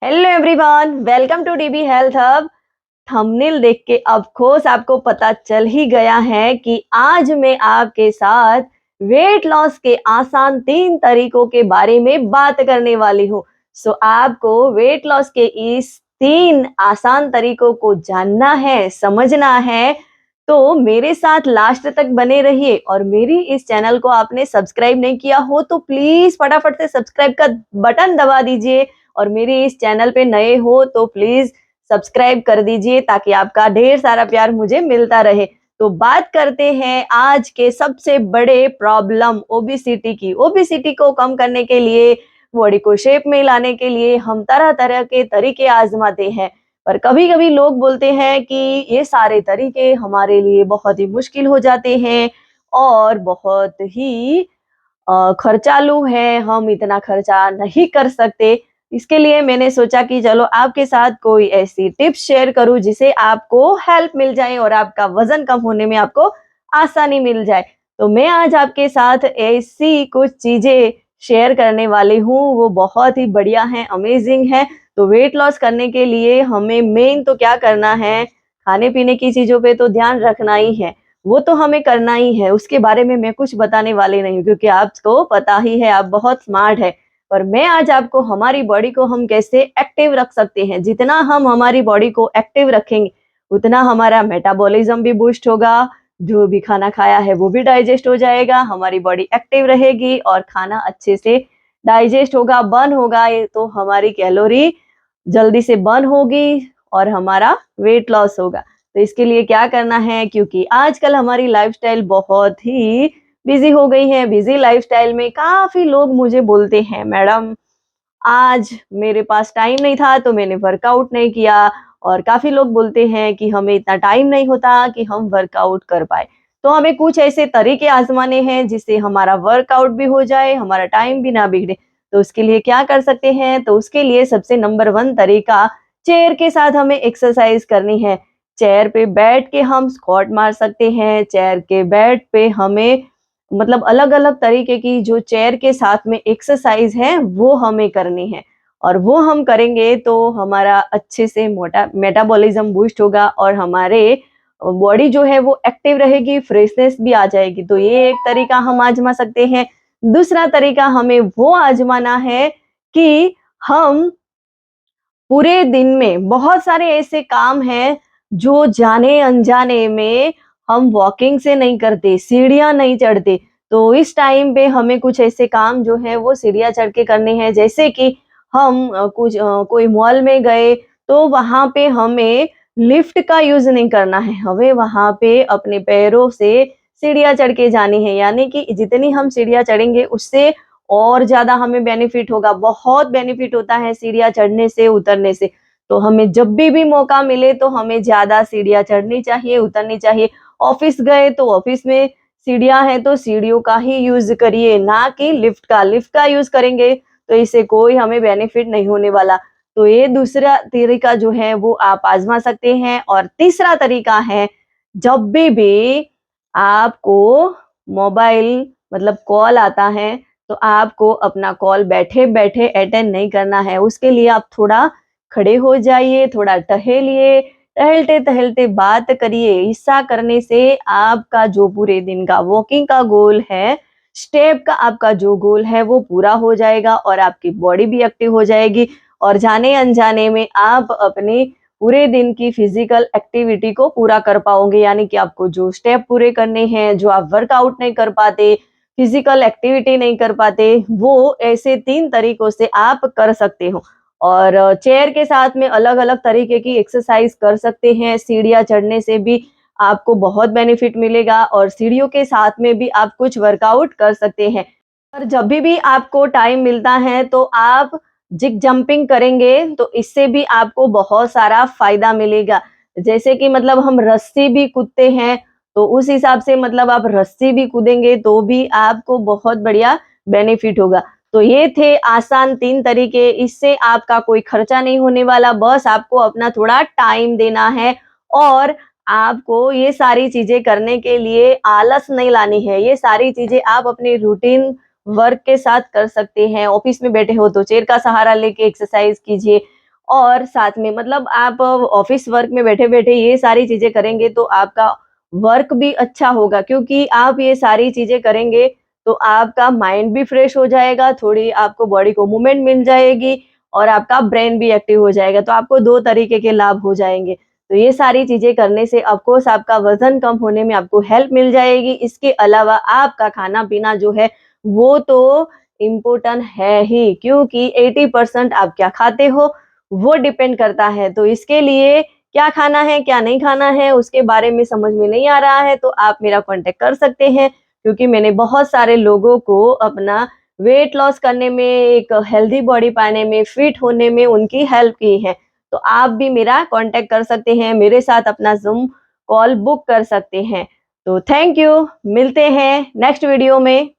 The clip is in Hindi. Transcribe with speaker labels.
Speaker 1: Hello everyone, welcome to DB health hub. Thumbnail देख के ऑफ कोर्स आपको पता चल ही गया है कि आज मैं आपके साथ वेट लॉस के आसान 3 तरीकों के बारे में बात करने वाली हूँ। सो आपको वेट लॉस के इस 3 आसान तरीकों को जानना है, समझना है, तो मेरे साथ लास्ट तक बने रहिए। और मेरी इस चैनल को आपने सब्सक्राइब नहीं किया हो तो प्लीज फटाफट से सब्सक्राइब का बटन दबा दीजिए। और मेरे इस चैनल पे नए हो तो प्लीज सब्सक्राइब कर दीजिए ताकि आपका ढेर सारा प्यार मुझे मिलता रहे। तो बात करते हैं आज के सबसे बड़े प्रॉब्लम ओबेसिटी की। ओबेसिटी को कम करने के लिए, बॉडी को शेप में लाने के लिए हम तरह तरह के तरीके आजमाते हैं। पर कभी कभी लोग बोलते हैं कि ये सारे तरीके हमारे लिए बहुत ही मुश्किल हो जाते हैं और बहुत ही खर्चालू है, हम इतना खर्चा नहीं कर सकते। इसके लिए मैंने सोचा कि चलो आपके साथ कोई ऐसी टिप्स शेयर करूं जिसे आपको हेल्प मिल जाए और आपका वजन कम होने में आपको आसानी मिल जाए। तो मैं आज आपके साथ ऐसी कुछ चीजें शेयर करने वाली हूँ, वो बहुत ही बढ़िया है, अमेजिंग है। तो वेट लॉस करने के लिए हमें मेन तो क्या करना है, खाने पीने की चीजों पे तो ध्यान रखना ही है, वो तो हमें करना ही है। उसके बारे में मैं कुछ बताने वाली नहीं हूँ क्योंकि आपको पता ही है, आप बहुत स्मार्ट है। पर मैं आज आपको हमारी बॉडी को हम कैसे एक्टिव रख सकते हैं, जितना हम हमारी बॉडी को एक्टिव रखेंगे उतना हमारा मेटाबॉलिज्म भी बूस्ट होगा, जो भी खाना खाया है वो भी डाइजेस्ट हो जाएगा, हमारी बॉडी एक्टिव रहेगी और खाना अच्छे से डाइजेस्ट होगा, बर्न होगा। ये तो हमारी कैलोरी जल्दी से बर्न होगी और हमारा वेट लॉस होगा। तो इसके लिए क्या करना है, क्योंकि आजकल हमारी लाइफस्टाइल बहुत ही बिजी हो गई है। बिजी लाइफस्टाइल में काफी लोग मुझे बोलते हैं, मैडम आज मेरे पास टाइम नहीं था तो मैंने वर्कआउट नहीं किया। और काफी लोग बोलते हैं कि हमें इतना टाइम नहीं होता कि हम वर्कआउट कर पाए। तो हमें कुछ ऐसे तरीके आजमाने हैं जिससे हमारा वर्कआउट भी हो जाए, हमारा टाइम भी ना बिगड़े। तो उसके लिए क्या कर सकते हैं, तो उसके लिए सबसे नंबर 1 तरीका, चेयर के साथ हमें एक्सरसाइज करनी है। चेयर पे बैठ के हम स्क्वाट मार सकते हैं। चेयर के बेड पे हमें मतलब अलग अलग तरीके की जो चेयर के साथ में एक्सरसाइज है वो हमें करनी है। और वो हम करेंगे तो हमारा अच्छे से मोटा मेटाबॉलिज्म बूस्ट होगा और हमारे बॉडी जो है वो एक्टिव रहेगी, फ्रेशनेस भी आ जाएगी। तो ये एक तरीका हम आजमा सकते हैं। दूसरा तरीका हमें वो आजमाना है कि हम पूरे दिन में बहुत सारे ऐसे काम हैं जो जाने अनजाने में हम वॉकिंग से नहीं करते, सीढ़ियां नहीं चढ़ते। तो इस टाइम पे हमें कुछ ऐसे काम जो है वो सीढ़ियां चढ़ के करने हैं। जैसे कि हम कोई मॉल में गए तो वहां पे हमें लिफ्ट का यूज नहीं करना है, हमें वहां पे अपने पैरों से सीढ़ियां चढ़ के जानी है। यानी कि जितनी हम सीढ़ियां चढ़ेंगे उससे और ज्यादा हमें बेनिफिट होगा। बहुत बेनिफिट होता है सीढ़ियां चढ़ने से, उतरने से। तो हमें जब भी मौका मिले तो हमें ज्यादा सीढ़ियां चढ़नी चाहिए, उतरनी चाहिए। ऑफिस गए तो ऑफिस में सीढ़ियां हैं तो सीढ़ियों का ही यूज करिए, ना कि लिफ्ट का। लिफ्ट का यूज करेंगे तो इससे कोई हमें बेनिफिट नहीं होने वाला। तो ये दूसरा तरीका जो है वो आप आजमा सकते हैं। और तीसरा तरीका है, जब भी आपको मोबाइल मतलब कॉल आता है तो आपको अपना कॉल बैठे बैठे अटेंड नहीं करना है। उसके लिए आप थोड़ा खड़े हो जाइए, थोड़ा टहलिए, टहलते टहलते बात करिए। ऐसा करने से आपका जो पूरे दिन का वॉकिंग का गोल है, स्टेप का आपका जो गोल है वो पूरा हो जाएगा और आपकी बॉडी भी एक्टिव हो जाएगी। और जाने अनजाने में आप अपने पूरे दिन की फिजिकल एक्टिविटी को पूरा कर पाओगे। यानी कि आपको जो स्टेप पूरे करने हैं, जो आप वर्कआउट नहीं कर पाते, फिजिकल एक्टिविटी नहीं कर पाते, वो ऐसे 3 तरीकों से आप कर सकते हो। और चेयर के साथ में अलग अलग तरीके की एक्सरसाइज कर सकते हैं। सीढ़ियां चढ़ने से भी आपको बहुत बेनिफिट मिलेगा और सीढ़ियों के साथ में भी आप कुछ वर्कआउट कर सकते हैं। और जब भी आपको टाइम मिलता है तो आप जिग जंपिंग करेंगे तो इससे भी आपको बहुत सारा फायदा मिलेगा। जैसे कि मतलब हम रस्सी भी कूदते हैं तो उस हिसाब से मतलब आप रस्सी भी कूदेंगे तो भी आपको बहुत बढ़िया बेनिफिट होगा। तो ये थे आसान 3 तरीके, इससे आपका कोई खर्चा नहीं होने वाला, बस आपको अपना थोड़ा टाइम देना है। और आपको ये सारी चीजें करने के लिए आलस नहीं लानी है। ये सारी चीजें आप अपने रूटीन वर्क के साथ कर सकते हैं। ऑफिस में बैठे हो तो चेयर का सहारा लेके एक्सरसाइज कीजिए, और साथ में मतलब आप ऑफिस वर्क में बैठे-बैठे ये सारी चीज़ें करेंगे तो आपका वर्क भी अच्छा होगा, क्योंकि आप ये सारी चीज़ें करेंगे तो आपका माइंड भी फ्रेश हो जाएगा, थोड़ी आपको बॉडी को मूवमेंट मिल जाएगी और आपका ब्रेन भी एक्टिव हो जाएगा। तो आपको 2 तरीके के लाभ हो जाएँगे। तो ये सारी चीज़ें करने से ऑफ कोर्स आपका वज़न कम होने में आपको हेल्प मिल जाएगी। इसके अलावा आपका खाना-पीना जो है वो तो इम्पोर्टेंट है ही, क्योंकि 80% आप क्या खाते हो वो डिपेंड करता है। तो इसके लिए क्या खाना है, क्या नहीं खाना है, उसके बारे में समझ में नहीं आ रहा है तो आप मेरा कॉन्टैक्ट कर सकते हैं, क्योंकि मैंने बहुत सारे लोगों को अपना वेट लॉस करने में, एक हेल्दी बॉडी पाने में, फिट होने में उनकी हेल्प की है। तो आप भी मेरा कॉन्टैक्ट कर सकते हैं, मेरे साथ अपना ज़ूम कॉल बुक कर सकते हैं। तो थैंक यू, मिलते हैं नेक्स्ट वीडियो में।